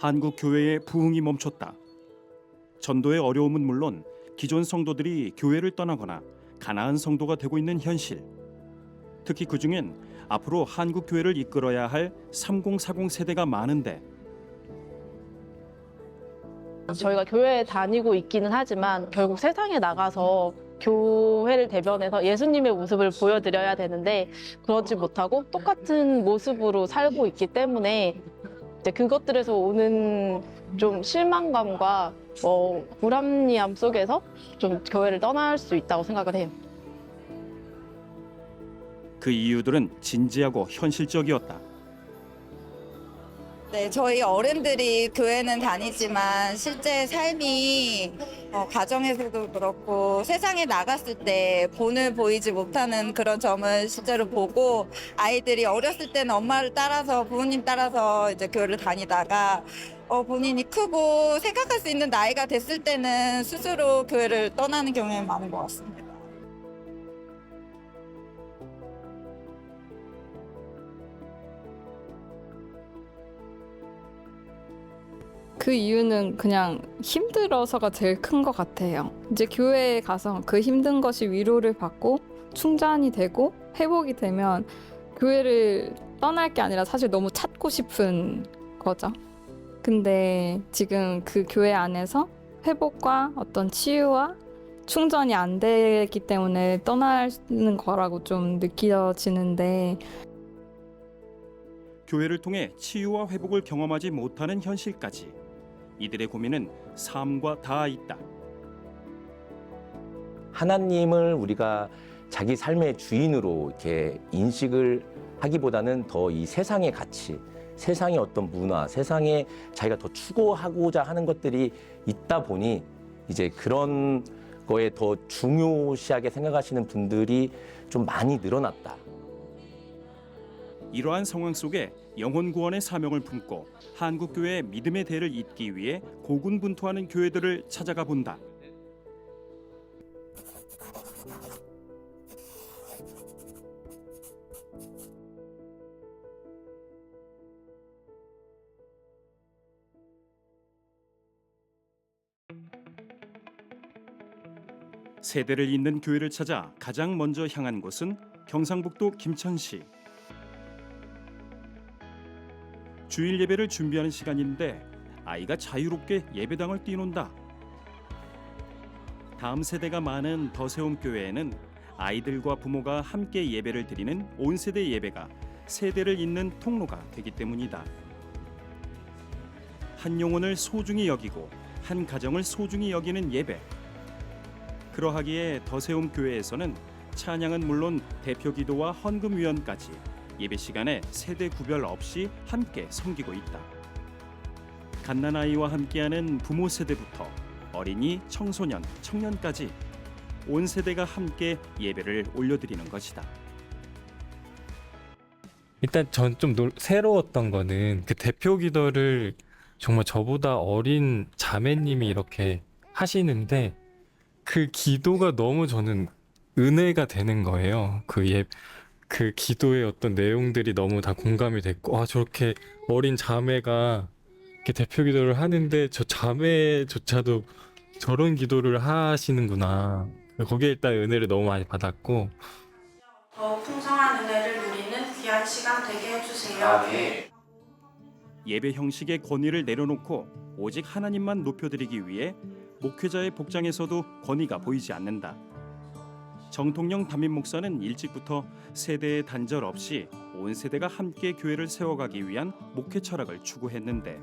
한국 교회의 부흥이 멈췄다. 전도의 어려움은 물론 기존 성도들이 교회를 떠나거나 가난한 성도가 되고 있는 현실. 특히 그중엔 앞으로 한국 교회를 이끌어야 할 3040 세대가 많은데 저희가 교회에 다니고 있기는 하지만 결국 세상에 나가서 교회를 대변해서 예수님의 모습을 보여드려야 되는데 그러지 못하고 똑같은 모습으로 살고 있기 때문에 이제 그것들에서 오는 좀 실망감과 불합리함 속에서 좀 교회를 떠날 수 있다고 생각을 해요. 그 이유들은 진지하고 현실적이었다. 네, 저희 어른들이 교회는 다니지만 실제 삶이 가정에서도 그렇고 세상에 나갔을 때 본을 보이지 못하는 그런 점을 실제로 보고 아이들이 어렸을 때는 엄마를 따라서 부모님 따라서 이제 교회를 다니다가 본인이 크고 생각할 수 있는 나이가 됐을 때는 스스로 교회를 떠나는 경향이 많은 것 같습니다. 그 이유는 그냥 힘들어서가 제일 큰 것 같아요. 이제 교회에 가서 그 힘든 것이 위로를 받고 충전이 되고 회복이 되면 교회를 떠날 게 아니라 사실 너무 찾고 싶은 거죠. 근데 지금 그 교회 안에서 회복과 어떤 치유와 충전이 안 되기 때문에 떠나는 거라고 좀 느껴지는데 교회를 통해 치유와 회복을 경험하지 못하는 현실까지 이들의 고민은 삶과 닿아 있다. 하나님을 우리가 자기 삶의 주인으로 이렇게 인식을 하기보다는 더 이 세상의 가치, 세상의 어떤 문화, 세상에 자기가 더 추구하고자 하는 것들이 있다 보니 이제 그런 거에 더 중요시하게 생각하시는 분들이 좀 많이 늘어났다. 이러한 상황 속에 영혼 구원의 사명을 품고 한국 교회의 믿음의 대를 잇기 위해 고군분투하는 교회들을 찾아가 본다. 세대를 잇는 교회를 찾아 가장 먼저 향한 곳은 경상북도 김천시. 주일 예배를 준비하는 시간인데 아이가 자유롭게 예배당을 뛰논다. 다음 세대가 많은 더세움 교회에는 아이들과 부모가 함께 예배를 드리는 온세대 예배가 세대를 잇는 통로가 되기 때문이다. 한 영혼을 소중히 여기고 한 가정을 소중히 여기는 예배. 그러하기에 더세움 교회에서는 찬양은 물론 대표 기도와 헌금 위원까지 예배 시간에 세대 구별 없이 함께 섬기고 있다. 갓난아이와 함께하는 부모 세대부터 어린이, 청소년, 청년까지 온 세대가 함께 예배를 올려드리는 것이다. 일단 전 좀 새로웠던 거는 그 대표 기도를 정말 저보다 어린 자매님이 이렇게 하시는데 그 기도가 너무 저는 은혜가 되는 거예요. 그 기도의 어떤 내용들이 너무 다 공감이 됐고, 저렇게 어린 자매가 이렇게 대표 기도를 하는데 저 자매조차도 저런 기도를 하시는구나. 거기에 일단 은혜를 너무 많이 받았고. 더 풍성한 은혜를 누리는 귀한 시간 되게 해주세요. 예배 형식의 권위를 내려놓고 오직 하나님만 높여드리기 위해 목회자의 복장에서도 권위가 보이지 않는다. 정통령 담임 목사는 일찍부터 세대의 단절 없이 온 세대가 함께 교회를 세워가기 위한 목회 철학을 추구했는데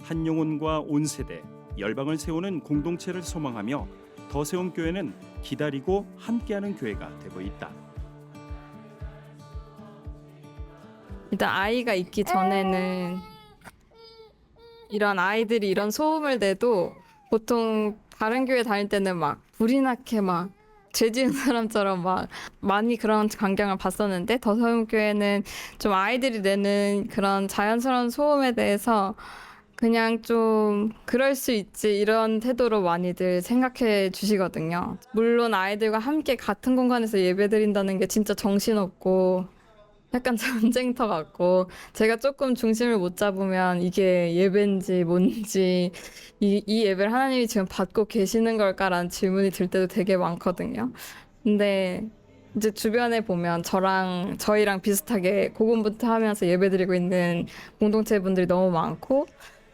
한 영혼과 온 세대, 열방을 세우는 공동체를 소망하며 더세움 교회는 기다리고 함께하는 교회가 되고 있다. 일단 아이가 있기 전에는 이런 아이들이 이런 소음을 내도 보통 다른 교회 다닐 때는 막 불이 나게 막 죄 지은 사람처럼 막 많이 그런 광경을 봤었는데 더세움 교회는 좀 아이들이 내는 그런 자연스러운 소음에 대해서 그냥 좀 그럴 수 있지 이런 태도로 많이들 생각해 주시거든요. 물론 아이들과 함께 같은 공간에서 예배 드린다는 게 진짜 정신없고 약간 전쟁터 같고 제가 조금 중심을 못 잡으면 이게 예배인지 뭔지 이 예배를 하나님이 지금 받고 계시는 걸까라는 질문이 들 때도 되게 많거든요. 근데 이제 주변에 보면 저희랑 비슷하게 고군분투하면서 예배드리고 있는 공동체 분들이 너무 많고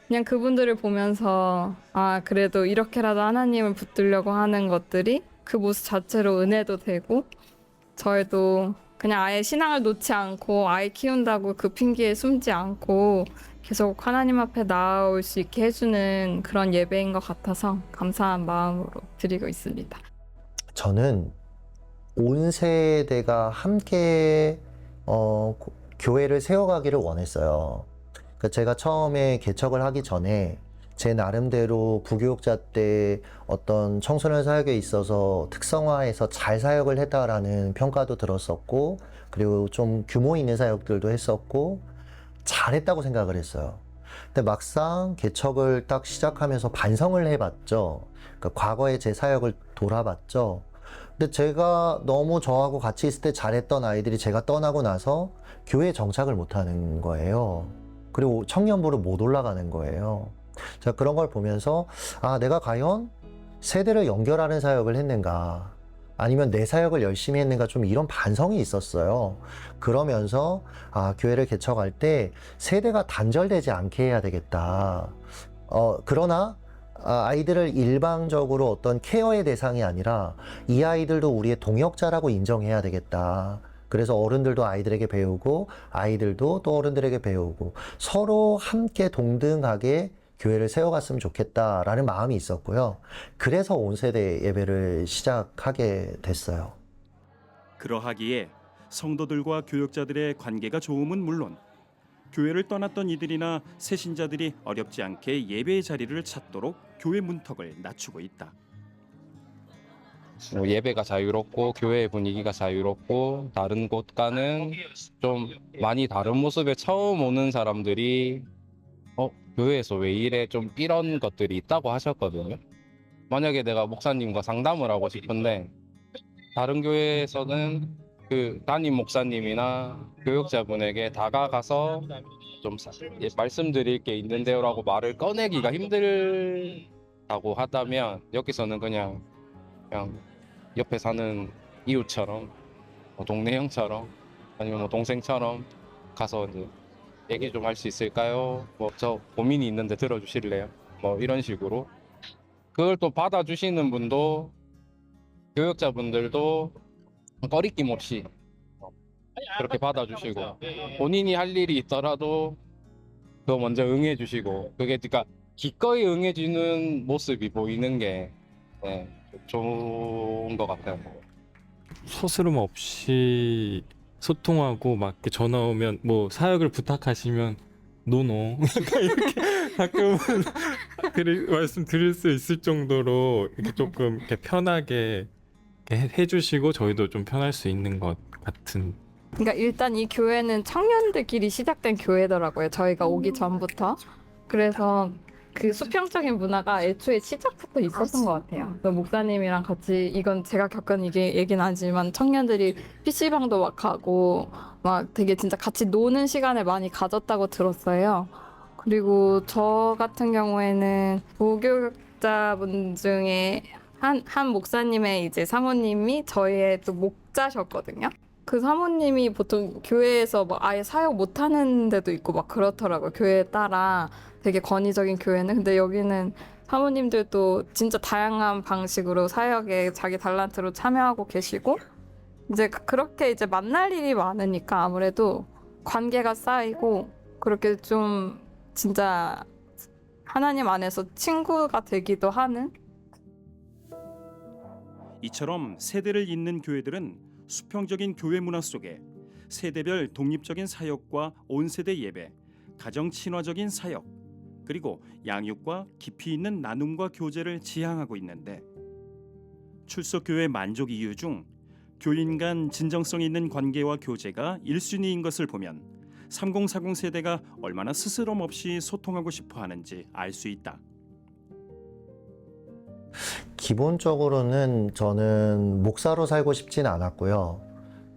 그냥 그분들을 보면서 아 그래도 이렇게라도 하나님을 붙들려고 하는 것들이 그 모습 자체로 은혜도 되고 저희도 그냥 아예 신앙을 놓지 않고 아이 키운다고 그 핑계에 숨지 않고 계속 하나님 앞에 나아올 수 있게 해주는 그런 예배인 것 같아서 감사한 마음으로 드리고 있습니다. 저는 온 세대가 함께 교회를 세워가기를 원했어요. 그러니까 제가 처음에 개척을 하기 전에 제 나름대로 부교육자 때 어떤 청소년 사역에 있어서 특성화해서 잘 사역을 했다라는 평가도 들었었고, 그리고 좀 규모 있는 사역들도 했었고 잘했다고 생각을 했어요. 근데 막상 개척을 딱 시작하면서 반성을 해봤죠. 그러니까 과거의 제 사역을 돌아봤죠. 근데 제가 너무 저하고 같이 있을 때 잘했던 아이들이 제가 떠나고 나서 교회에 정착을 못하는 거예요. 그리고 청년부로 못 올라가는 거예요. 제가 그런 걸 보면서 아, 내가 과연 세대를 연결하는 사역을 했는가, 아니면 내 사역을 열심히 했는가, 좀 이런 반성이 있었어요. 그러면서 아, 교회를 개척할 때 세대가 단절되지 않게 해야 되겠다. 그러나 아이들을 일방적으로 어떤 케어의 대상이 아니라 이 아이들도 우리의 동역자라고 인정해야 되겠다. 그래서 어른들도 아이들에게 배우고 아이들도 또 어른들에게 배우고 서로 함께 동등하게 교회를 세워갔으면 좋겠다라는 마음이 있었고요. 그래서 온 세대 예배를 시작하게 됐어요. 그러하기에 성도들과 교역자들의 관계가 좋음은 물론 교회를 떠났던 이들이나 새신자들이 어렵지 않게 예배의 자리를 찾도록 교회 문턱을 낮추고 있다. 예배가 자유롭고 교회의 분위기가 자유롭고 다른 곳과는 좀 많이 다른 모습에 처음 오는 사람들이 교회에서 왜 이래 좀 이런 것들이 있다고 하셨거든요. 만약에 내가 목사님과 상담을 하고 싶은데 다른 교회에서는 그 담임 목사님이나 교역자분에게 다가가서 좀 말씀드릴 게 있는데요라고 말을 꺼내기가 힘들다고 하다면 여기서는 그냥 옆에 사는 이웃처럼 동네 형처럼 아니면 동생처럼 가서 이제 얘기 좀 할 수 있을까요? 저 고민이 있는데 들어주실래요? 이런 식으로 그걸 또 받아주시는 분도 교역자분들도 꺼리낌 없이 그렇게 받아주시고 본인이 할 일이 있더라도 그거 먼저 응해주시고 그게 그러니까 기꺼이 응해주는 모습이 보이는 게 좋은 것 같아요. 서스름 없이 소통하고 막 이렇게 전화 오면 뭐 사역을 부탁하시면 노노 약간 이렇게 가끔은 말씀드릴 수 있을 정도로 이렇게 조금 이렇게 편하게 이렇게 해주시고 저희도 좀 편할 수 있는 것 같은. 그러니까 일단 이 교회는 청년들끼리 시작된 교회더라고요. 저희가 오기 전부터. 그래서 그 수평적인 문화가 애초에 시작부터 있었던 것 같아요. 목사님이랑 같이 이건 제가 겪은 얘기는 아니지만 청년들이 PC방도 막 가고 막 되게 진짜 같이 노는 시간을 많이 가졌다고 들었어요. 그리고 저 같은 경우에는 부교육자분 중에 한 목사님의 이제 사모님이 저희의 또 목자셨거든요. 그 사모님이 보통 교회에서 뭐 아예 사역 못하는 데도 있고 막 그렇더라고요. 교회에 따라 되게 권위적인 교회는. 근데 여기는 사모님들도 진짜 다양한 방식으로 사역에 자기 달란트로 참여하고 계시고 이제 그렇게 이제 만날 일이 많으니까 아무래도 관계가 쌓이고 그렇게 좀 진짜 하나님 안에서 친구가 되기도 하는. 이처럼 세대를 잇는 교회들은 수평적인 교회 문화 속에 세대별 독립적인 사역과 온세대 예배, 가정 친화적인 사역, 그리고 양육과 깊이 있는 나눔과 교제를 지향하고 있는데 출석교회 만족 이유 중 교인 간 진정성 있는 관계와 교제가 1순위인 것을 보면 3040 세대가 얼마나 스스럼 없이 소통하고 싶어 하는지 알 수 있다. 기본적으로는 저는 목사로 살고 싶진 않았고요.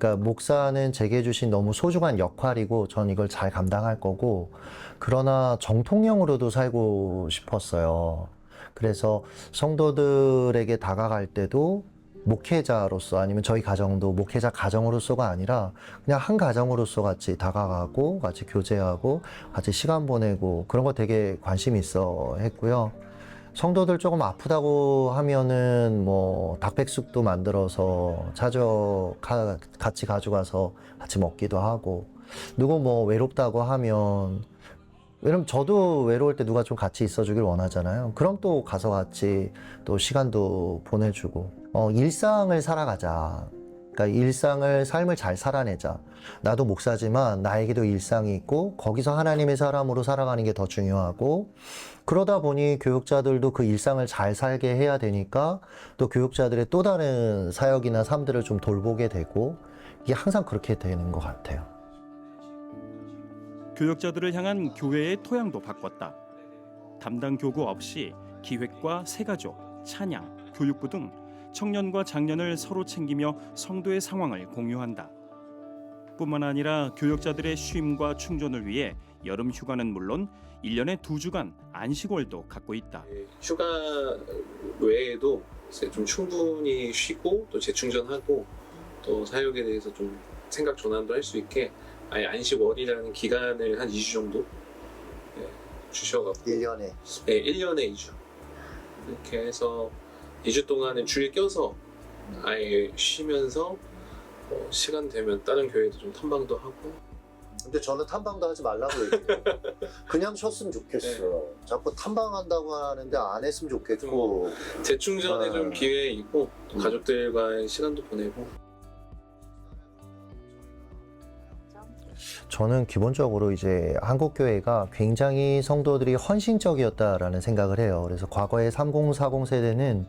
그러니까 목사는 제게 주신 너무 소중한 역할이고 전 이걸 잘 감당할 거고, 그러나 정통령으로도 살고 싶었어요. 그래서 성도들에게 다가갈 때도 목회자로서, 아니면 저희 가정도 목회자 가정으로서가 아니라 그냥 한 가정으로서 같이 다가가고 같이 교제하고 같이 시간 보내고 그런 거 되게 관심 있어 했고요. 성도들 조금 아프다고 하면은 뭐 닭백숙도 만들어서 같이 가져가서 같이 먹기도 하고, 누구 뭐 외롭다고 하면, 왜냐면 저도 외로울 때 누가 좀 같이 있어주길 원하잖아요. 그럼 또 가서 같이 또 시간도 보내주고, 일상을 살아가자. 그러니까 삶을 잘 살아내자. 나도 목사지만 나에게도 일상이 있고 거기서 하나님의 사람으로 살아가는 게 더 중요하고, 그러다 보니 교육자들도 그 일상을 잘 살게 해야 되니까 또 교육자들의 또 다른 사역이나 삶들을 좀 돌보게 되고, 이게 항상 그렇게 되는 것 같아요. 교역자들을 향한 교회의 토양도 바꿨다. 담당 교구 없이 기획과 새가족, 찬양, 교육부 등 청년과 장년을 서로 챙기며 성도의 상황을 공유한다. 뿐만 아니라 교역자들의 쉼과 충전을 위해 여름 휴가는 물론 1년에 2주간 안식월도 갖고 있다. 휴가 외에도 이제 좀 충분히 쉬고 또 재충전하고 또 사역에 대해서 좀 생각 전환도 할 수 있게 아예 안식월이라는 기간을 한 2주 정도 주셔갖고 1년에? 네, 1년에 2주 이렇게 해서 2주 동안은 주일 껴서 아예 쉬면서 시간 되면 다른 교회도 좀 탐방도 하고. 근데 저는 탐방도 하지 말라고 얘기해요. 그냥 쉬었으면 좋겠어. 네. 자꾸 탐방한다고 하는데 안 했으면 좋겠고. 재충전의 좀 기회이고 또 가족들과의 시간도 보내고. 저는 기본적으로 이제 한국 교회가 굉장히 성도들이 헌신적이었다라는 생각을 해요. 그래서 과거의 30, 40 세대는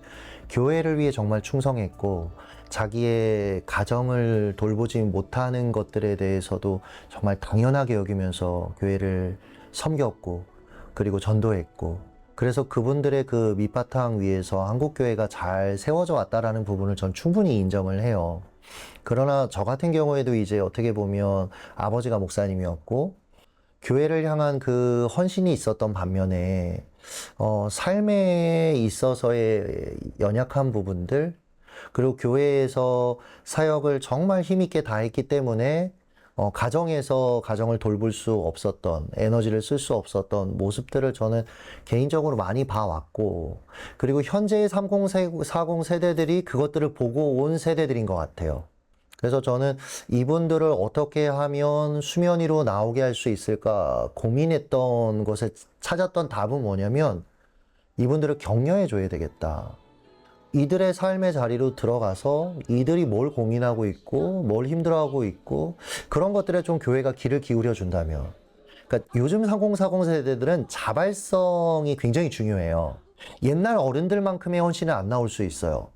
교회를 위해 정말 충성했고, 자기의 가정을 돌보지 못하는 것들에 대해서도 정말 당연하게 여기면서 교회를 섬겼고, 그리고 전도했고, 그래서 그분들의 그 밑바탕 위에서 한국 교회가 잘 세워져 왔다라는 부분을 전 충분히 인정을 해요. 그러나 저 같은 경우에도 이제 어떻게 보면 아버지가 목사님이었고 교회를 향한 그 헌신이 있었던 반면에 삶에 있어서의 연약한 부분들, 그리고 교회에서 사역을 정말 힘있게 다했기 때문에 가정에서 가정을 돌볼 수 없었던, 에너지를 쓸 수 없었던 모습들을 저는 개인적으로 많이 봐왔고, 그리고 현재의 30, 40 세대들이 그것들을 보고 온 세대들인 것 같아요. 그래서 저는 이분들을 어떻게 하면 수면 위로 나오게 할 수 있을까 고민했던 것에 찾았던 답은 뭐냐면, 이분들을 격려해 줘야 되겠다. 이들의 삶의 자리로 들어가서 이들이 뭘 고민하고 있고 뭘 힘들어하고 있고 그런 것들에 좀 교회가 귀를 기울여 준다면, 그러니까 요즘 30, 40 세대들은 자발성이 굉장히 중요해요. 옛날 어른들만큼의 헌신은 안 나올 수 있어요.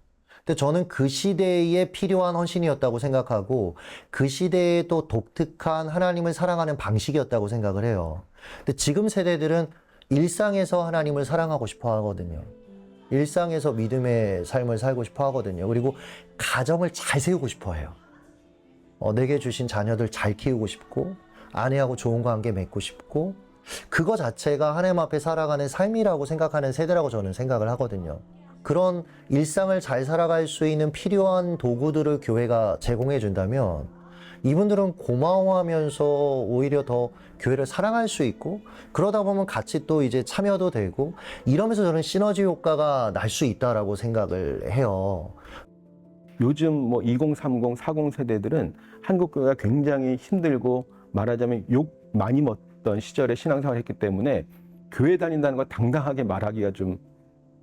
근데 저는 그 시대에 필요한 헌신이었다고 생각하고 그 시대에 또 독특한 하나님을 사랑하는 방식이었다고 생각을 해요. 근데 지금 세대들은 일상에서 하나님을 사랑하고 싶어 하거든요. 일상에서 믿음의 삶을 살고 싶어 하거든요. 그리고 가정을 잘 세우고 싶어 해요. 내게 주신 자녀들 잘 키우고 싶고, 아내하고 좋은 관계 맺고 싶고, 그거 자체가 하나님 앞에 살아가는 삶이라고 생각하는 세대라고 저는 생각을 하거든요. 그런 일상을 잘 살아갈 수 있는 필요한 도구들을 교회가 제공해 준다면 이분들은 고마워하면서 오히려 더 교회를 사랑할 수 있고, 그러다 보면 같이 또 이제 참여도 되고, 이러면서 저는 시너지 효과가 날 수 있다라고 생각을 해요. 요즘 뭐 20, 30, 40 세대들은 한국 교회가 굉장히 힘들고 말하자면 욕 많이 먹던 시절에 신앙생활을 했기 때문에 교회 다닌다는 걸 당당하게 말하기가 좀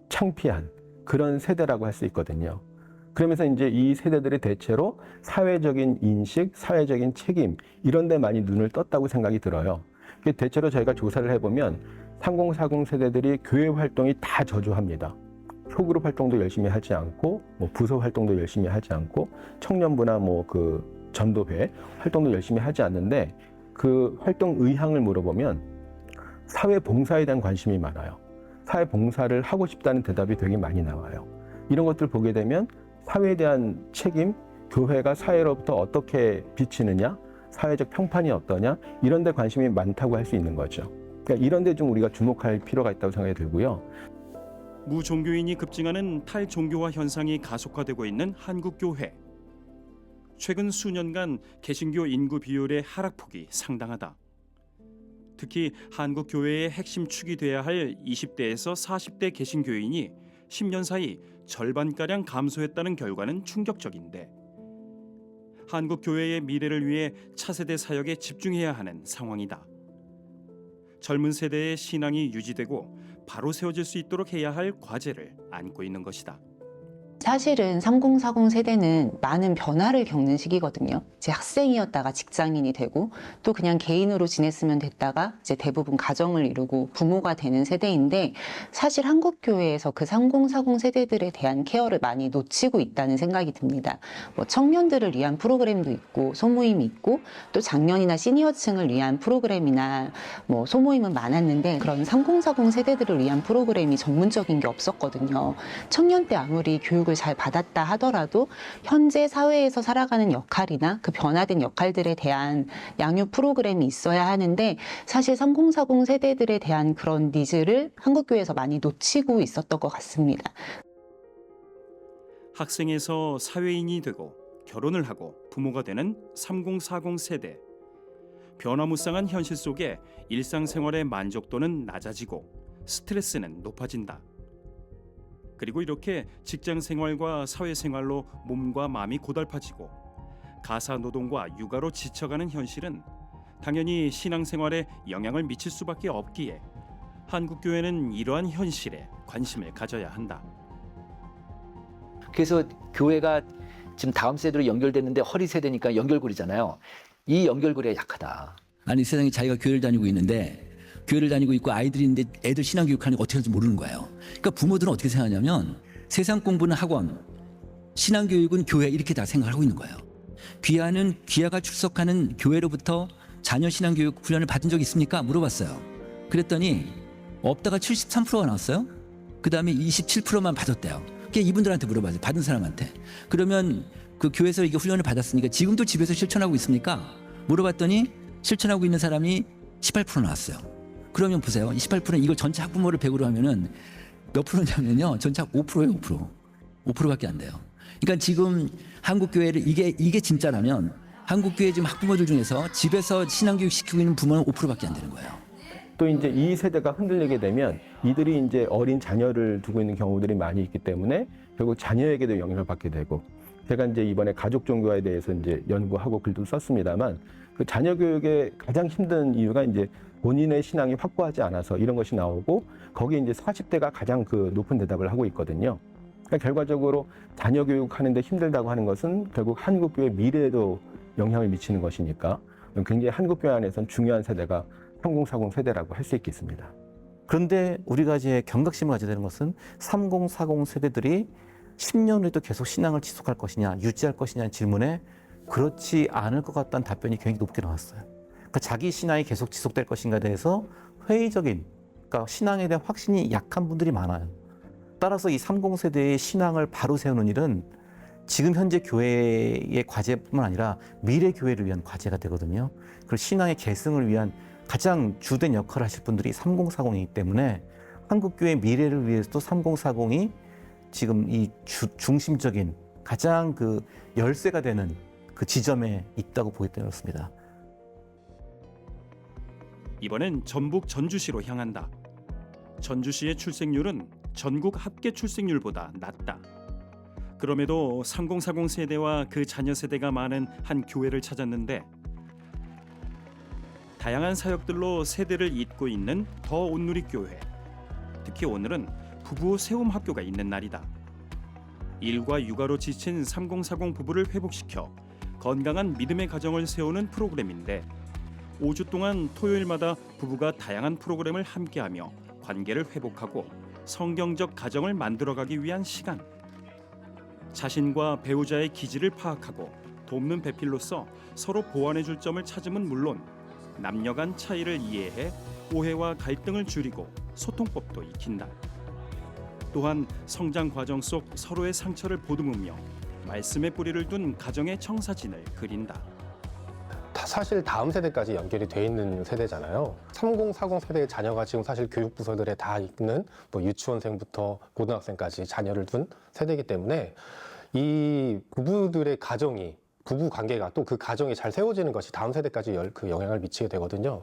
창피한 그런 세대라고 할 수 있거든요. 그러면서 이제 이 세대들이 대체로 사회적인 인식, 사회적인 책임 이런 데 많이 눈을 떴다고 생각이 들어요. 대체로 저희가 조사를 해보면 30, 40 세대들이 교회 활동이 다 저조합니다. 소그룹 활동도 열심히 하지 않고, 뭐 부서 활동도 열심히 하지 않고, 청년부나 뭐 그 전도회 활동도 열심히 하지 않는데, 그 활동 의향을 물어보면 사회 봉사에 대한 관심이 많아요. 사회 봉사를 하고 싶다는 대답이 되게 많이 나와요. 이런 것들 보게 되면 사회에 대한 책임, 교회가 사회로부터 어떻게 비치느냐, 사회적 평판이 어떠냐, 이런 데 관심이 많다고 할 수 있는 거죠. 그러니까 이런 데 좀 우리가 주목할 필요가 있다고 생각이 들고요. 무종교인이 급증하는 탈종교화 현상이 가속화되고 있는 한국교회. 최근 수년간 개신교 인구 비율의 하락폭이 상당하다. 특히 한국교회의 핵심 축이 돼야 할 20대에서 40대 개신교인이 10년 사이 절반가량 감소했다는 결과는 충격적인데, 한국교회의 미래를 위해 차세대 사역에 집중해야 하는 상황이다. 젊은 세대의 신앙이 유지되고 바로 세워질 수 있도록 해야 할 과제를 안고 있는 것이다. 사실은 3040 세대는 많은 변화를 겪는 시기거든요. 이제 학생이었다가 직장인이 되고 또 그냥 개인으로 지냈으면 됐다가 이제 대부분 가정을 이루고 부모가 되는 세대인데, 사실 한국교회에서 그 3040 세대들에 대한 케어를 많이 놓치고 있다는 생각이 듭니다. 뭐 청년들을 위한 프로그램도 있고 소모임이 있고, 또 장년이나 시니어층을 위한 프로그램이나 뭐 소모임은 많았는데, 그런 3040 세대들을 위한 프로그램이 전문적인 게 없었거든요. 청년 때 아무리 교육을 잘 받았다 하더라도 현재 사회에서 살아가는 역할이나 그 변화된 역할들에 대한 양육 프로그램이 있어야 하는데, 사실 3040 세대들에 대한 그런 니즈를 한국교회에서 많이 놓치고 있었던 것 같습니다. 학생에서 사회인이 되고 결혼을 하고 부모가 되는 3040 세대. 변화무쌍한 현실 속에 일상생활의 만족도는 낮아지고 스트레스는 높아진다. 그리고 이렇게 직장 생활과 사회 생활로 몸과 마음이 고달파지고 가사 노동과 육아로 지쳐가는 현실은 당연히 신앙생활에 영향을 미칠 수밖에 없기에 한국교회는 이러한 현실에 관심을 가져야 한다. 그래서 교회가 지금 다음 세대로 연결됐는데 허리 세대니까 연결고리잖아요. 이 연결고리가 약하다. 아니, 세상에 자기가 교회를 다니고 있는데, 교회를 다니고 있고 아이들이 있는데 애들 신앙교육하는 거 어떻게 하는지 모르는 거예요. 그러니까 부모들은 어떻게 생각하냐면, 세상 공부는 학원, 신앙교육은 교회, 이렇게 다 생각하고 있는 거예요. 귀하가 출석하는 교회로부터 자녀 신앙교육 훈련을 받은 적이 있습니까? 물어봤어요. 그랬더니 없다가 73%가 나왔어요. 그 다음에 27%만 받았대요. 그러니까 이분들한테 물어봐요. 받은 사람한테. 그러면 그 교회에서 이게 훈련을 받았으니까 지금도 집에서 실천하고 있습니까? 물어봤더니 실천하고 있는 사람이 18% 나왔어요. 그러면 보세요. 28%는 이걸 전체 학부모를 100으로 하면은 몇 프로냐면요. 전체 5%예요, 5%. 5%밖에 안 돼요. 그러니까 지금 한국교회를 이게 진짜라면 한국교회 지금 학부모들 중에서 집에서 신앙교육 시키고 있는 부모는 5%밖에 안 되는 거예요. 또 이제 이 세대가 흔들리게 되면 이들이 이제 어린 자녀를 두고 있는 경우들이 많이 있기 때문에 결국 자녀에게도 영향을 받게 되고, 제가 이제 이번에 가족 종교화에 대해서 이제 연구하고 글도 썼습니다만, 그 자녀 교육의 가장 힘든 이유가 이제 본인의 신앙이 확고하지 않아서 이런 것이 나오고, 거기에 이제 40대가 가장 그 높은 대답을 하고 있거든요. 그러니까 결과적으로 자녀 교육하는데 힘들다고 하는 것은 결국 한국교회 미래에도 영향을 미치는 것이니까 굉장히 한국교회 안에서는 중요한 세대가 3040 세대라고 할 수 있겠습니다. 그런데 우리가 이제 경각심을 가져야 되는 것은 3040 세대들이 10년 후에도 계속 신앙을 지속할 것이냐, 유지할 것이냐는 질문에 그렇지 않을 것 같다는 답변이 굉장히 높게 나왔어요. 그러니까 자기 신앙이 계속 지속될 것인가에 대해서 회의적인, 그러니까 신앙에 대한 확신이 약한 분들이 많아요. 따라서 이 30세대의 신앙을 바로 세우는 일은 지금 현재 교회의 과제뿐만 아니라 미래 교회를 위한 과제가 되거든요. 그리고 신앙의 계승을 위한 가장 주된 역할을 하실 분들이 3040이기 때문에 한국교회 미래를 위해서도 3040이 지금 이 중심적인 가장 그 열쇠가 되는 그 지점에 있다고 보기 때문에 그렇습니다. 이번엔 전북 전주시로 향한다. 전주시의 출생률은 전국 합계 출생률보다 낮다. 그럼에도 3040 세대와 그 자녀 세대가 많은 한 교회를 찾았는데, 다양한 사역들로 세대를 잇고 있는 더 온누리 교회. 특히 오늘은 부부 세움 학교가 있는 날이다. 일과 육아로 지친 3040 부부를 회복시켜 건강한 믿음의 가정을 세우는 프로그램인데, 5주 동안 토요일마다 부부가 다양한 프로그램을 함께하며 관계를 회복하고 성경적 가정을 만들어가기 위한 시간. 자신과 배우자의 기질을 파악하고 돕는 배필로서 서로 보완해줄 점을 찾음은 물론, 남녀 간 차이를 이해해 오해와 갈등을 줄이고 소통법도 익힌다. 또한 성장 과정 속 서로의 상처를 보듬으며 말씀의 뿌리를 둔 가정의 청사진을 그린다. 사실 다음 세대까지 연결이 돼 있는 세대잖아요. 3040 세대의 자녀가 지금 사실 교육부서들에 다 있는 뭐 유치원생부터 고등학생까지 자녀를 둔 세대이기 때문에 이 부부들의 가정이 부부 관계가 또 그 가정이 잘 세워지는 것이 다음 세대까지 그 영향을 미치게 되거든요.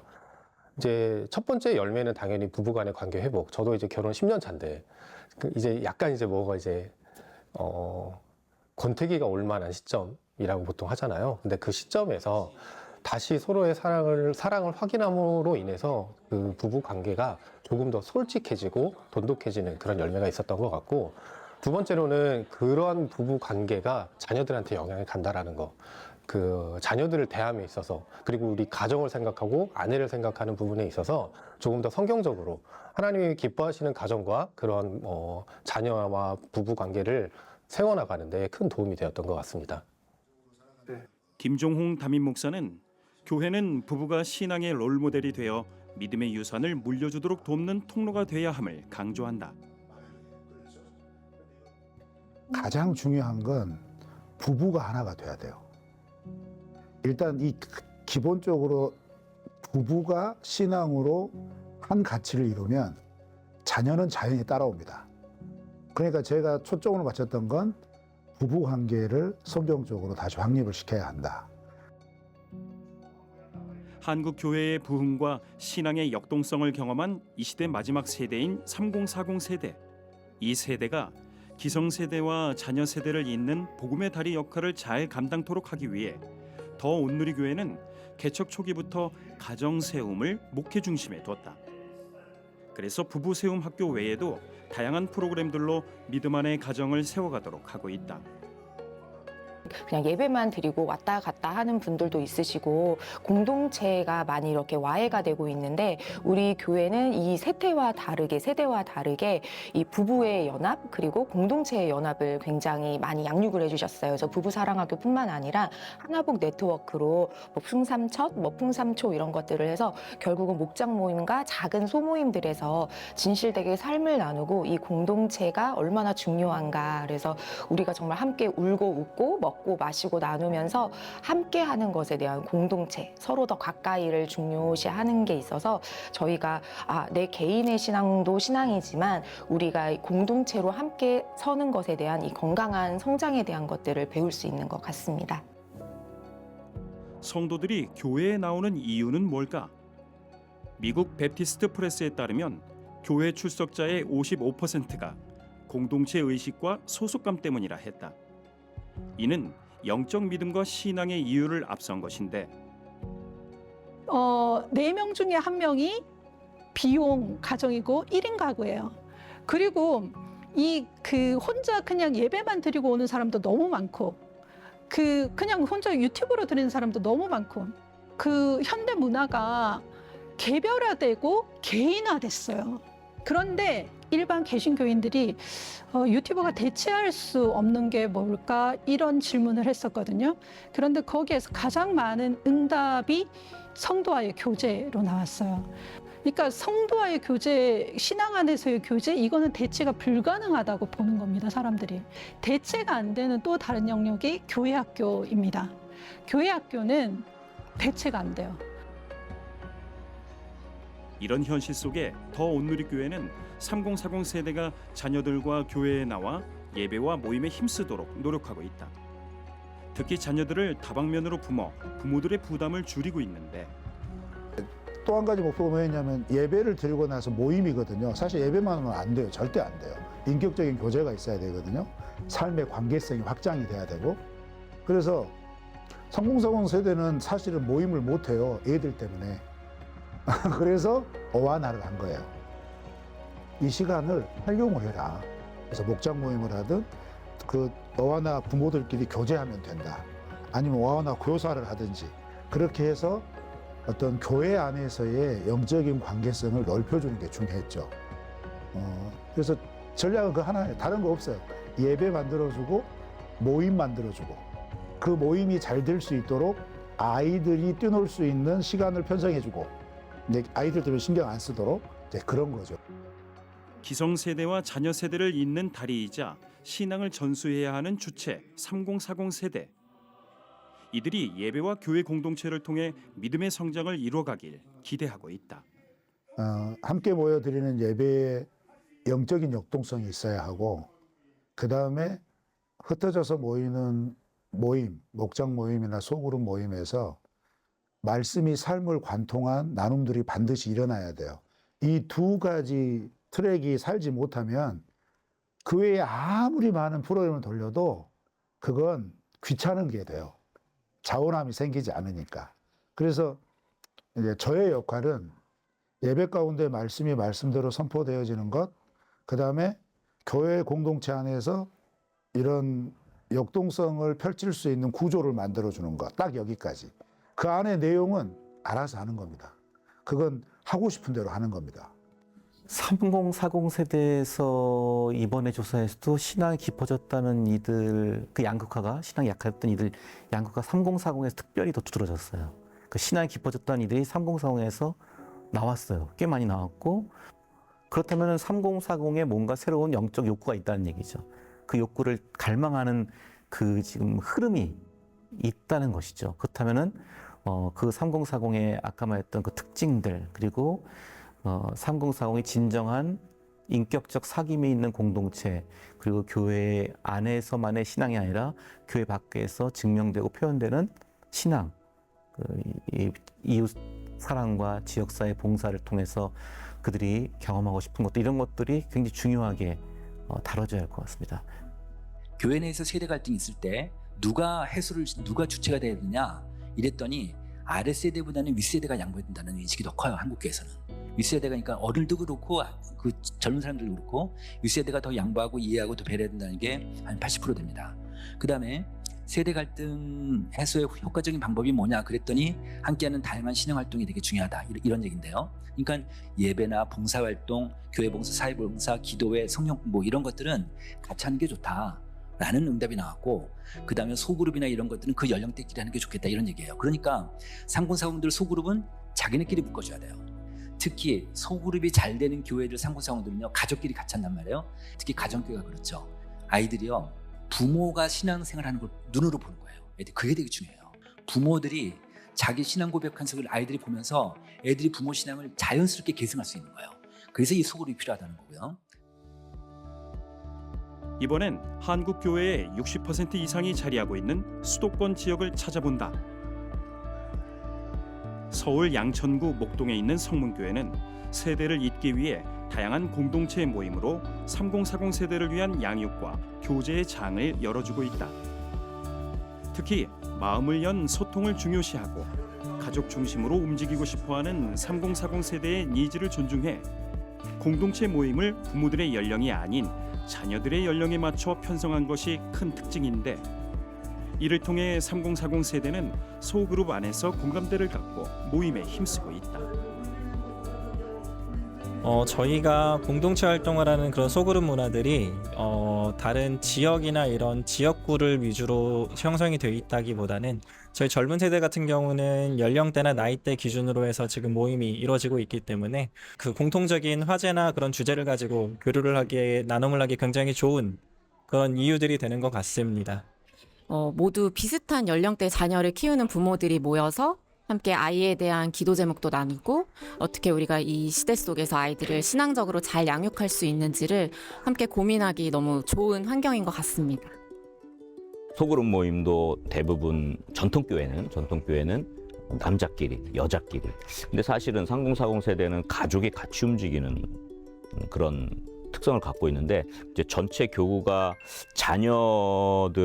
이제 첫 번째 열매는 당연히 부부 간의 관계 회복. 저도 이제 결혼 10년 차인데 이제 약간 이제 뭐가 이제 권태기가 올 만한 시점이라고 보통 하잖아요. 근데 그 시점에서 다시 서로의 사랑을 확인함으로 인해서 그 부부 관계가 조금 더 솔직해지고 돈독해지는 그런 열매가 있었던 것 같고, 두 번째로는 그러한 부부 관계가 자녀들한테 영향이 간다라는 거. 그 자녀들을 대함에 있어서, 그리고 우리 가정을 생각하고 아내를 생각하는 부분에 있어서 조금 더 성경적으로 하나님이 기뻐하시는 가정과 그런 자녀와 부부 관계를 세워나가는 데 큰 도움이 되었던 것 같습니다. 김종홍 담임 목사는 교회는 부부가 신앙의 롤모델이 되어 믿음의 유산을 물려주도록 돕는 통로가 돼야 함을 강조한다. 가장 중요한 건 부부가 하나가 돼야 돼요. 일단 이 기본적으로 부부가 신앙으로 한 가치를 이루면 자녀는 자연히 따라옵니다. 그러니까 제가 초점을 맞췄던 건 부부 관계를 성경적으로 다시 확립을 시켜야 한다. 한국 교회의 부흥과 신앙의 역동성을 경험한 이 시대 마지막 세대인 3040 세대. 이 세대가 기성세대와 자녀세대를 잇는 복음의 다리 역할을 잘 감당토록 하기 위해 더 온누리교회는 개척 초기부터 가정 세움을 목회 중심에 뒀다. 그래서 부부 세움 학교 외에도 다양한 프로그램들로 믿음 안의 가정을 세워가도록 하고 있다. 그냥 예배만 드리고 왔다 갔다 하는 분들도 있으시고 공동체가 많이 이렇게 와해가 되고 있는데, 우리 교회는 이 세대와 다르게 이 부부의 연합 그리고 공동체의 연합을 굉장히 많이 양육을 해주셨어요. 그래서 부부사랑학교뿐만 아니라 하나복 네트워크로 뭐 풍삼첫, 뭐 풍삼초 이런 것들을 해서 결국은 목장 모임과 작은 소모임들에서 진실되게 삶을 나누고 이 공동체가 얼마나 중요한가. 그래서 우리가 정말 함께 울고 웃고 먹고 마시고 나누면서 함께하는 것에 대한 공동체, 서로 더 가까이를 중요시하는 게 있어서 저희가 내 개인의 신앙도 신앙이지만 우리가 공동체로 함께 서는 것에 대한 이 건강한 성장에 대한 것들을 배울 수 있는 것 같습니다. 성도들이 교회에 나오는 이유는 뭘까? 미국 베프티스트 프레스에 따르면 교회 출석자의 55%가 공동체 의식과 소속감 때문이라 했다. 이는 영적 믿음과 신앙의 이유를 앞선 것인데, 4명 중에 1명이 비용 가정이고 1인 가구예요. 그리고 혼자 그냥 예배만 드리고 오는 사람도 너무 많고, 그냥 혼자 유튜브로 드리는 사람도 너무 많고, 현대 문화가 개별화되고 개인화됐어요. 그런데 일반 개신교인들이 유튜버가 대체할 수 없는 게 뭘까 이런 질문을 했었거든요. 그런데 거기에서 가장 많은 응답이 성도와의 교제로 나왔어요. 그러니까 성도와의 교제, 신앙 안에서의 교제, 이거는 대체가 불가능하다고 보는 겁니다, 사람들이. 대체가 안 되는 또 다른 영역이 교회 학교입니다. 교회 학교는 대체가 안 돼요. 이런 현실 속에 더 온누리교회는 3040 세대가 자녀들과 교회에 나와 예배와 모임에 힘쓰도록 노력하고 있다. 특히 자녀들을 다방면으로 부모들의 부담을 줄이고 있는데, 또 한 가지 목표가 뭐였냐면 예배를 드리고 나서 모임이거든요. 사실 예배만 하면 안 돼요. 절대 안 돼요. 인격적인 교제가 있어야 되거든요. 삶의 관계성이 확장이 돼야 되고. 그래서 3040 세대는 사실은 모임을 못 해요. 애들 때문에. 그래서 어와나를 한 거예요. 이 시간을 활용을 해라. 그래서 목장 모임을 하든 어와나 부모들끼리 교제하면 된다. 아니면 어와나 교사를 하든지 그렇게 해서 어떤 교회 안에서의 영적인 관계성을 넓혀주는 게 중요했죠. 그래서 전략은 그 하나예요. 다른 거 없어요. 예배 만들어주고 모임 만들어주고 그 모임이 잘 될 수 있도록 아이들이 뛰놀 수 있는 시간을 편성해주고 아이들 때문에 신경 안 쓰도록 그런 거죠. 기성세대와 자녀세대를 잇는 다리이자 신앙을 전수해야 하는 주체 3040 세대. 이들이 예배와 교회 공동체를 통해 믿음의 성장을 이루어가길 기대하고 있다. 함께 모여드리는 예배에 영적인 역동성이 있어야 하고, 그 다음에 흩어져서 모이는 모임, 목장 모임이나 소그룹 모임에서 말씀이 삶을 관통한 나눔들이 반드시 일어나야 돼요. 이 두 가지 트랙이 살지 못하면 그 외에 아무리 많은 프로그램을 돌려도 그건 귀찮은 게 돼요. 자원함이 생기지 않으니까. 그래서 이제 저의 역할은 예배 가운데 말씀이 말씀대로 선포되어지는 것, 그 다음에 교회 공동체 안에서 이런 역동성을 펼칠 수 있는 구조를 만들어주는 것, 딱 여기까지. 그 안에 내용은 알아서 하는 겁니다. 그건 하고 싶은 대로 하는 겁니다. 3040 세대에서 이번에 조사에서도 신앙이 깊어졌다는 이들, 그 양극화가, 신앙이 약했던 이들 양극화 3040에서 특별히 더 두드러졌어요. 그 신앙이 깊어졌다는 이들이 3040에서 나왔어요. 꽤 많이 나왔고, 그렇다면 3040에 뭔가 새로운 영적 욕구가 있다는 얘기죠. 그 욕구를 갈망하는 그 지금 흐름이 있다는 것이죠. 그렇다면은 그 3040의 아까 말했던 그 특징들, 그리고 3040이 진정한 인격적 사귐이 있는 공동체, 그리고 교회 안에서만의 신앙이 아니라 교회 밖에서 증명되고 표현되는 신앙, 이웃 사랑과 지역사회 봉사를 통해서 그들이 경험하고 싶은 것도, 이런 것들이 굉장히 중요하게 다뤄져야 할 것 같습니다. 교회 내에서 세대 갈등이 있을 때 누가 주체가 돼야 되냐 이랬더니 아랫세대보다는 윗세대가 양보해야 된다는 인식이 더 커요. 한국교회에서는. 윗세대가, 그러니까 어른도 그렇고 그 젊은 사람들도 그렇고 윗세대가 더 양보하고 이해하고 더 배려해야 된다는 게 한 80% 됩니다. 그 다음에 세대 갈등 해소의 효과적인 방법이 뭐냐 그랬더니 함께하는 다양한 신앙활동이 되게 중요하다, 이런 얘기인데요. 그러니까 예배나 봉사활동, 교회 봉사, 사회 봉사, 기도회, 성령 공부 이런 것들은 같이 하는 게 좋다라는 응답이 나왔고, 그 다음에 소그룹이나 이런 것들은 그 연령대끼리 하는 게 좋겠다, 이런 얘기예요. 그러니까 3040들 소그룹은 자기네끼리 묶어줘야 돼요. 특히 소그룹이 잘 되는 교회들 3040들은요 가족끼리 같이 한단 말이에요. 특히 가정교회가 그렇죠. 아이들이요 부모가 신앙생활하는 걸 눈으로 보는 거예요. 애들 그게 되게 중요해요. 부모들이 자기 신앙 고백한 것을 아이들이 보면서 애들이 부모 신앙을 자연스럽게 계승할 수 있는 거예요. 그래서 이 소그룹이 필요하다는 거고요. 이번엔 한국 교회의 60% 이상이 자리하고 있는 수도권 지역을 찾아본다. 서울 양천구 목동에 있는 성문교회는 세대를 잇기 위해 다양한 공동체 모임으로 3040 세대를 위한 양육과 교제의 장을 열어주고 있다. 특히 마음을 연 소통을 중요시하고 가족 중심으로 움직이고 싶어하는 3040 세대의 니즈를 존중해 공동체 모임을 부모들의 연령이 아닌 자녀들의 연령에 맞춰 편성한 것이 큰 특징인데, 이를 통해 3040 세대는 소그룹 안에서 공감대를 갖고 모임에 힘쓰고 있다. 저희가 공동체 활동을 하는 그런 소그룹 문화들이 다른 지역이나 이런 지역구를 위주로 형성이 되어 있다기보다는 저희 젊은 세대 같은 경우는 연령대나 나이대 기준으로 해서 지금 모임이 이루어지고 있기 때문에 그 공통적인 화제나 그런 주제를 가지고 교류를 하기에, 나눔을 하기에 굉장히 좋은 그런 이유들이 되는 것 같습니다. 모두 비슷한 연령대 자녀를 키우는 부모들이 모여서 함께 아이에 대한 기도 제목도 나누고 어떻게 우리가 이 시대 속에서 아이들을 신앙적으로 잘 양육할 수 있는지를 함께 고민하기 너무 좋은 환경인 것 같습니다. 소그룹 모임도 대부분 전통교회는 남자끼리, 여자끼리. 근데 사실은 3040 세대는 가족이 같이 움직이는 그런 특성을 갖고 있는데, 이제 전체 교구가 자녀들의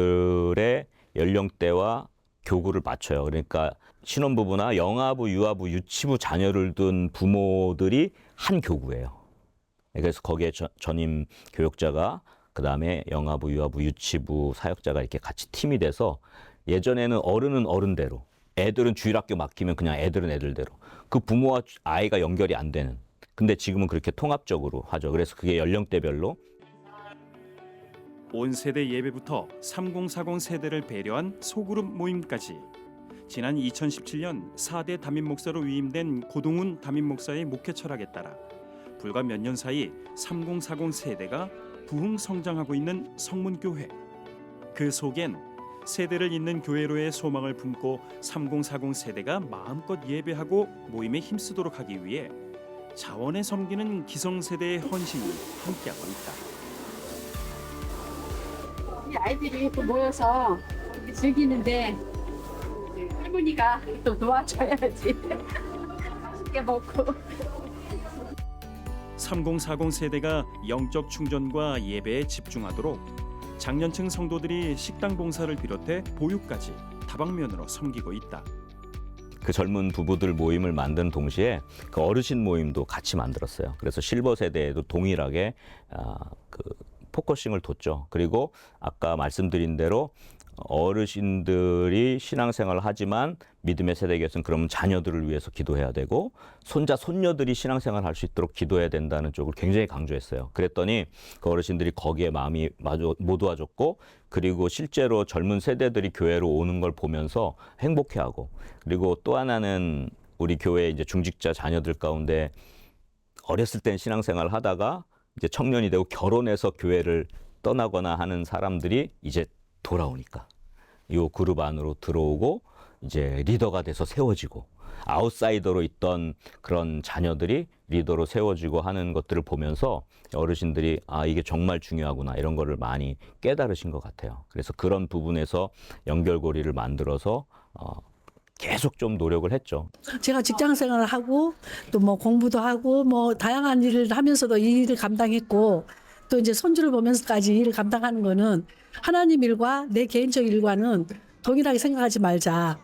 연령대와 교구를 맞춰요. 그러니까 신혼부부나 영아부, 유아부, 유치부 자녀를 둔 부모들이 한 교구예요. 그래서 거기에 전임 교역자가, 그 다음에 영아부, 유아부, 유치부 사역자가 이렇게 같이 팀이 돼서, 예전에는 어른은 어른대로, 애들은 주일학교 맡기면 그냥 애들은 애들대로, 그 부모와 아이가 연결이 안 되는. 근데 지금은 그렇게 통합적으로 하죠. 그래서 그게 연령대별로. 온 세대 예배부터 3040 세대를 배려한 소그룹 모임까지, 지난 2017년 4대 담임 목사로 위임된 고동훈 담임 목사의 목회 철학에 따라 불과 몇 년 사이 3040 세대가 부흥성장하고 있는 성문교회. 그 속엔 세대를 잇는 교회로의 소망을 품고 3040 세대가 마음껏 예배하고 모임에 힘쓰도록 하기 위해 자원에 섬기는 기성세대의 헌신이 함께하고 있다. 이 아이들이 또 모여서 이렇게 즐기는데 할머니가 또 도와줘야지. 맛있게 먹고. 3040 세대가 영적 충전과 예배에 집중하도록 장년층 성도들이 식당 봉사를 비롯해 보육까지 다방면으로 섬기고 있다. 그 젊은 부부들 모임을 만든 동시에 그 어르신 모임도 같이 만들었어요. 그래서 실버 세대에도 동일하게 그 포커싱을 뒀죠. 그리고 아까 말씀드린 대로 어르신들이 신앙생활을 하지만 믿음의 세대에서는 그러면 자녀들을 위해서 기도해야 되고 손자, 손녀들이 신앙생활을 할 수 있도록 기도해야 된다는 쪽을 굉장히 강조했어요. 그랬더니 그 어르신들이 거기에 마음이 못 와줬고 그리고 실제로 젊은 세대들이 교회로 오는 걸 보면서 행복해하고 그리고 또 하나는 우리 교회 이제 중직자 자녀들 가운데 어렸을 땐 신앙생활을 하다가 이제 청년이 되고 결혼해서 교회를 떠나거나 하는 사람들이 이제 돌아오니까 이 그룹 안으로 들어오고 이제 리더가 돼서 세워지고 아웃사이더로 있던 그런 자녀들이 리더로 세워지고 하는 것들을 보면서 어르신들이 아 이게 정말 중요하구나 이런 거를 많이 깨달으신 것 같아요. 그래서 그런 부분에서 연결고리를 만들어서 계속 좀 노력을 했죠. 제가 직장 생활을 하고 또 뭐 공부도 하고 뭐 다양한 일을 하면서도 이 일을 감당했고 또 이제 손주를 보면서까지 일을 감당하는 거는 하나님 일과 내 개인적 일과는 동일하게 생각하지 말자.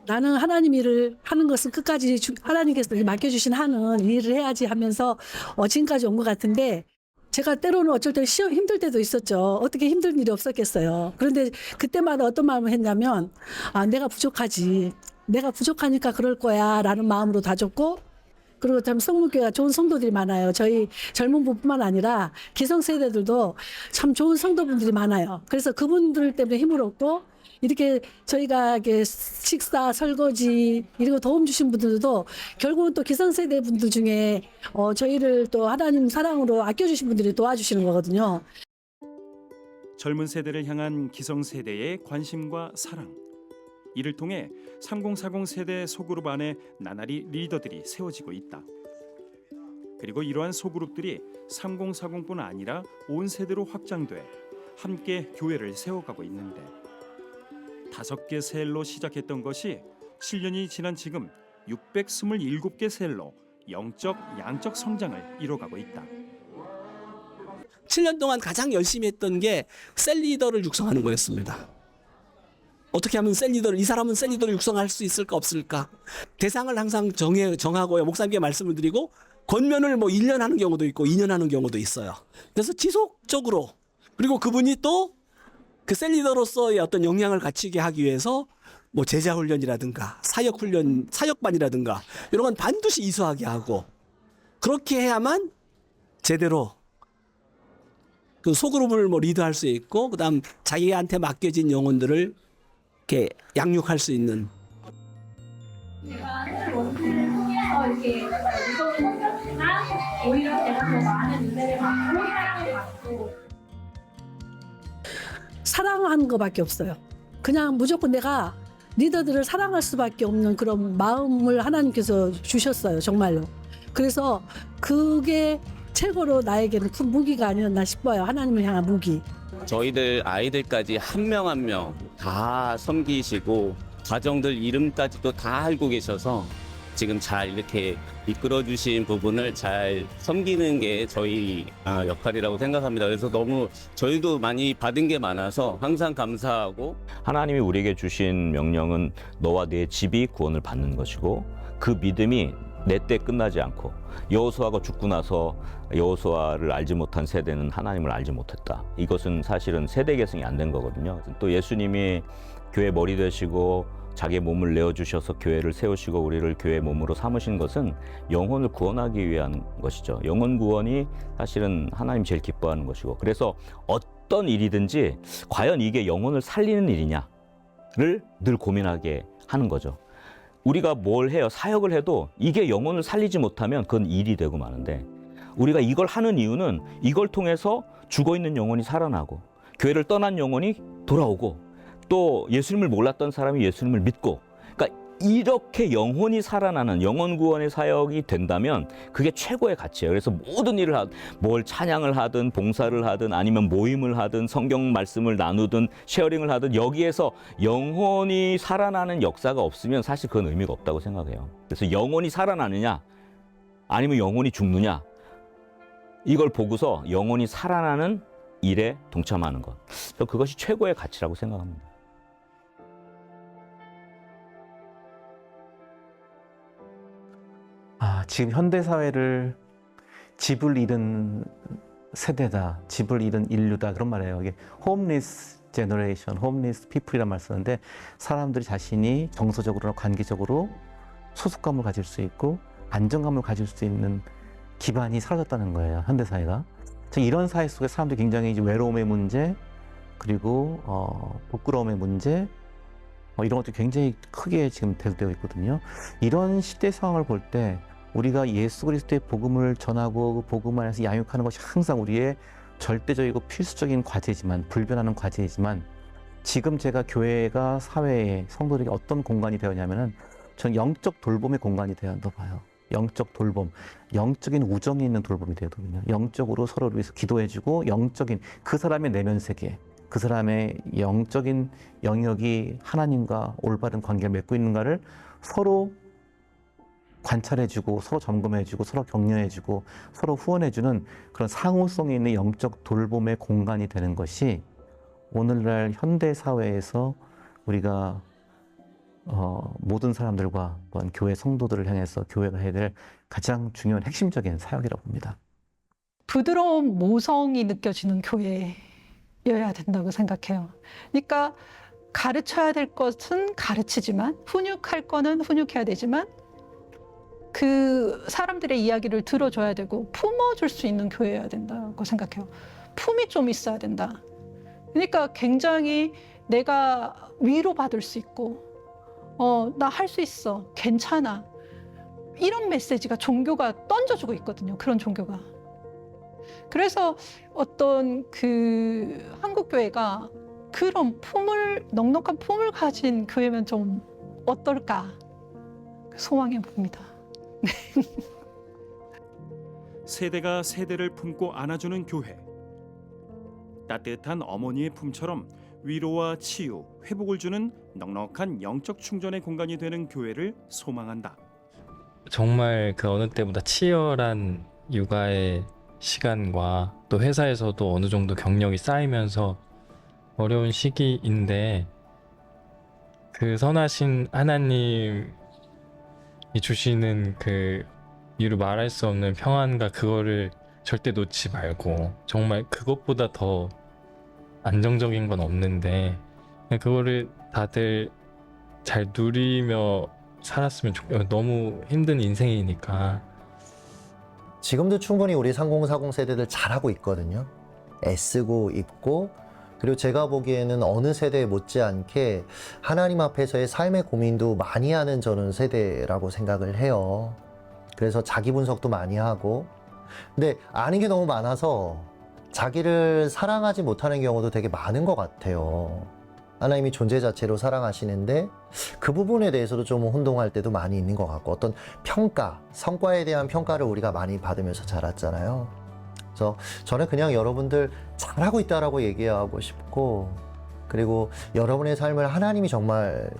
나는 하나님 일을 하는 것은 끝까지 하나님께서 맡겨주신 하는 일을 해야지 하면서 지금까지 온 것 같은데 제가 때로는 어쩔 때 힘들 때도 있었죠. 어떻게 힘든 일이 없었겠어요. 그런데 그때마다 어떤 마음을 했냐면 내가 부족하지. 내가 부족하니까 그럴 거야 라는 마음으로 다졌고 그리고 참 성문교회가 좋은 성도들이 많아요. 저희 젊은 부뿐만 아니라 기성세대들도 참 좋은 성도분들이 많아요. 그래서 그분들 때문에 힘을 얻고 이렇게 저희가 이렇게 식사, 설거지 이런 거 도움 주신 분들도 결국은 또 기성세대 분들 중에 저희를 또 하나님 사랑으로 아껴주신 분들이 도와주시는 거거든요. 젊은 세대를 향한 기성세대의 관심과 사랑. 이를 통해 3040 세대 소그룹 안에 나날이 리더들이 세워지고 있다. 그리고 이러한 소그룹들이 3040뿐 아니라 온 세대로 확장돼 함께 교회를 세워가고 있는데 5개 셀로 시작했던 것이 7년이 지난 지금 627개 셀로 영적, 양적 성장을 이뤄가고 있다. 7년 동안 가장 열심히 했던 게 셀리더를 육성하는 거였습니다. 어떻게 하면 셀리더를, 이 사람은 셀리더를 육성할 수 있을까 없을까? 대상을 항상 정하고 목사님께 말씀을 드리고 권면을 뭐 1년 하는 경우도 있고 2년 하는 경우도 있어요. 그래서 지속적으로 그리고 그분이 또 그 셀리더로서의 어떤 역량을 갖추게 하기 위해서 뭐 제자 훈련이라든가 사역 훈련, 사역반이라든가 이런 건 반드시 이수하게 하고 그렇게 해야만 제대로 그 소그룹을 뭐 리드할 수 있고 그다음 자기한테 맡겨진 영혼들을 이렇게 양육할 수 있는. 오히려 제가 더 많은 은혜를 받고 사랑을 받고 사랑하는 것밖에 없어요. 그냥 무조건 내가 리더들을 사랑할 수밖에 없는 그런 마음을 하나님께서 주셨어요. 정말로. 그래서 그게 최고로 나에게는 큰 무기가 아니었나 싶어요. 하나님을 향한 무기. 저희들 아이들까지 한 명 한 명 다 섬기시고 가정들 이름까지도 다 알고 계셔서 지금 잘 이렇게 이끌어 주신 부분을 잘 섬기는 게 저희 역할이라고 생각합니다. 그래서 너무 저희도 많이 받은 게 많아서 항상 감사하고 하나님이 우리에게 주신 명령은 너와 네 집이 구원을 받는 것이고 그 믿음이 내 때 끝나지 않고 여호수아가 죽고 나서 여호수아를 알지 못한 세대는 하나님을 알지 못했다. 이것은 사실은 세대 계승이 안 된 거거든요. 또 예수님이 교회 머리 되시고 자기의 몸을 내어주셔서 교회를 세우시고 우리를 교회의 몸으로 삼으신 것은 영혼을 구원하기 위한 것이죠. 영혼 구원이 사실은 하나님 제일 기뻐하는 것이고 그래서 어떤 일이든지 과연 이게 영혼을 살리는 일이냐를 늘 고민하게 하는 거죠. 우리가 뭘 해요? 사역을 해도 이게 영혼을 살리지 못하면 그건 일이 되고 마는데 우리가 이걸 하는 이유는 이걸 통해서 죽어있는 영혼이 살아나고 교회를 떠난 영혼이 돌아오고 또 예수님을 몰랐던 사람이 예수님을 믿고, 그러니까 이렇게 영혼이 살아나는 영혼 구원의 사역이 된다면 그게 최고의 가치예요. 그래서 모든 일을 하든 뭘 찬양을 하든 봉사를 하든 아니면 모임을 하든 성경 말씀을 나누든 쉐어링을 하든 여기에서 영혼이 살아나는 역사가 없으면 사실 그건 의미가 없다고 생각해요. 그래서 영혼이 살아나느냐 아니면 영혼이 죽느냐, 이걸 보고서 영혼이 살아나는 일에 동참하는 것, 그것이 최고의 가치라고 생각합니다. 지금 현대 사회를 집을 잃은 세대다, 집을 잃은 인류다, 그런 말이에요. 이게 홈리스 제너레이션, 홈리스 피플이란 말 쓰는데, 사람들이 자신이 정서적으로나 관계적으로 소속감을 가질 수 있고 안정감을 가질 수 있는 기반이 사라졌다는 거예요, 현대 사회가. 이런 사회 속에 사람들이 굉장히 이제 외로움의 문제, 그리고 부끄러움의 문제, 이런 것들이 굉장히 크게 지금 대두되어 있거든요. 이런 시대 상황을 볼 때 우리가 예수 그리스도의 복음을 전하고 그 복음 안에서 양육하는 것이 항상 우리의 절대적이고 필수적인 과제지만, 불변하는 과제이지만, 지금 제가 교회가 사회에 성도들에게 어떤 공간이 되었냐면은 저는 영적 돌봄의 공간이 되었다 봐요. 영적 돌봄, 영적인 우정이 있는 돌봄이 되거든요. 영적으로 서로를 위해서 기도해주고, 영적인 그 사람의 내면 세계, 그 사람의 영적인 영역이 하나님과 올바른 관계를 맺고 있는가를 서로 관찰해주고, 서로 점검해주고, 서로 격려해주고, 서로 후원해주는 그런 상호성이 있는 영적 돌봄의 공간이 되는 것이 오늘날 현대 사회에서 우리가 모든 사람들과 또한 교회 성도들을 향해서 교회가 해야 될 가장 중요한 핵심적인 사역이라고 봅니다. 부드러운 모성이 느껴지는 교회여야 된다고 생각해요. 그러니까 가르쳐야 될 것은 가르치지만, 훈육할 거는 훈육해야 되지만, 그 사람들의 이야기를 들어줘야 되고 품어줄 수 있는 교회여야 된다고 생각해요. 품이 좀 있어야 된다. 그러니까 굉장히 내가 위로받을 수 있고, 나 할 수 있어, 괜찮아, 이런 메시지가 종교가 던져주고 있거든요. 그런 종교가. 그래서 어떤 그 한국 교회가 그런 품을, 넉넉한 품을 가진 교회면 좀 어떨까 소망해 봅니다. 세대가 세대를 품고 안아주는 교회. 따뜻한 어머니의 품처럼 위로와 치유, 회복을 주는 넉넉한 영적 충전의 공간이 되는 교회를 소망한다. 정말 그 어느 때보다 치열한 육아의 시간과 또 회사에서도 어느 정도 경력이 쌓이면서 어려운 시기인데, 그 선하신 하나님이 주시는 그 이루 말할 수 없는 평안과 그거를 절대 놓지 말고, 정말 그것보다 더 안정적인 건 없는데 그거를 다들 잘 누리며 살았으면 좋겠어요. 너무 힘든 인생이니까. 지금도 충분히 우리 3040 세대들 잘하고 있거든요. 애쓰고 있고, 그리고 제가 보기에는 어느 세대 못지않게 하나님 앞에서의 삶의 고민도 많이 하는 저는 세대라고 생각을 해요. 그래서 자기 분석도 많이 하고, 근데 아는 게 너무 많아서 자기를 사랑하지 못하는 경우도 되게 많은 것 같아요. 하나님이 존재 자체로 사랑하시는데 그 부분에 대해서도 좀 혼동할 때도 많이 있는 것 같고, 어떤 평가, 성과에 대한 평가를 우리가 많이 받으면서 자랐잖아요. 그래서 저는 그냥 여러분들 잘하고 있다라고 얘기하고 싶고, 그리고 여러분의 삶을 하나님이 정말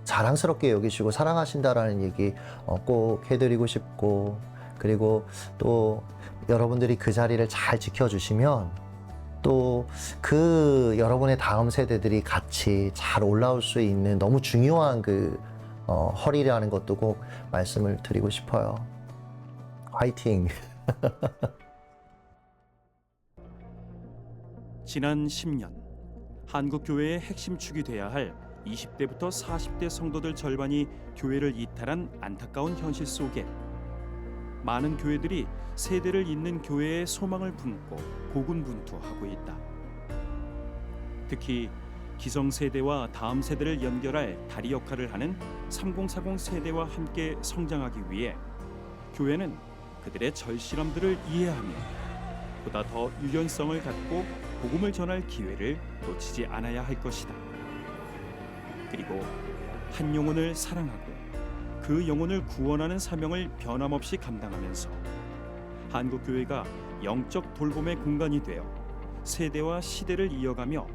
자랑스럽게 여기시고 사랑하신다라는 얘기 꼭 해드리고 싶고, 그리고 또 여러분들이 그 자리를 잘 지켜주시면 또 그 여러분의 다음 세대들이 같이 잘 올라올 수 있는 너무 중요한 그 허리라는 것도 꼭 말씀을 드리고 싶어요. 화이팅! 지난 10년 한국 교회의 핵심 축이 돼야 할 20대부터 40대 성도들 절반이 교회를 이탈한 안타까운 현실 속에 많은 교회들이 세대를 잇는 교회의 소망을 품고 고군분투하고 있다. 특히 기성세대와 다음 세대를 연결할 다리 역할을 하는 3040 세대와 함께 성장하기 위해 교회는 그들의 절실함들을 이해하며 보다 더 유연성을 갖고 복음을 전할 기회를 놓치지 않아야 할 것이다. 그리고 한 영혼을 사랑하고 그 영혼을 구원하는 사명을 변함없이 감당하면서 한국교회가 영적 돌봄의 공간이 되어 세대와 시대를 이어가며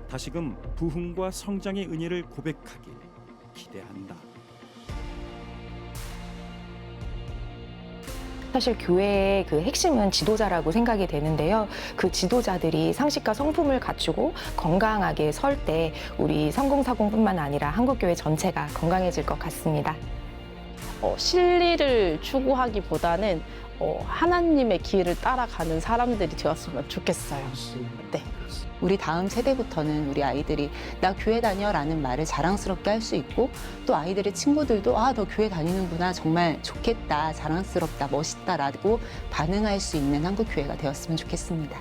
다시금 부흥과 성장의 은혜를 고백하길 기대한다. 사실 교회의 그 핵심은 지도자라고 생각이 되는데요. 그 지도자들이 상식과 성품을 갖추고 건강하게 설 때 우리 3040뿐만 아니라 한국교회 전체가 건강해질 것 같습니다. 실리를 추구하기보다는 하나님의 길을 따라가는 사람들이 되었으면 좋겠어요. 네. 우리 다음 세대부터는 우리 아이들이 나 교회 다녀라는 말을 자랑스럽게 할 수 있고 또 아이들의 친구들도 아, 너 교회 다니는구나 정말 좋겠다 자랑스럽다 멋있다라고 반응할 수 있는 한국교회가 되었으면 좋겠습니다.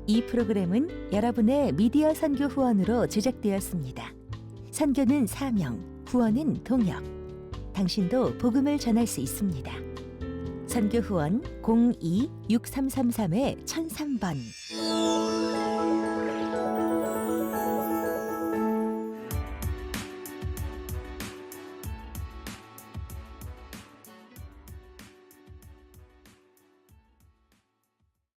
이 프로그램은 여러분의 미디어 선교 후원으로 제작되었습니다. 선교는 사명, 후원은 동역. 당신도 복음을 전할 수 있습니다. 선교 후원 02-6333-1003번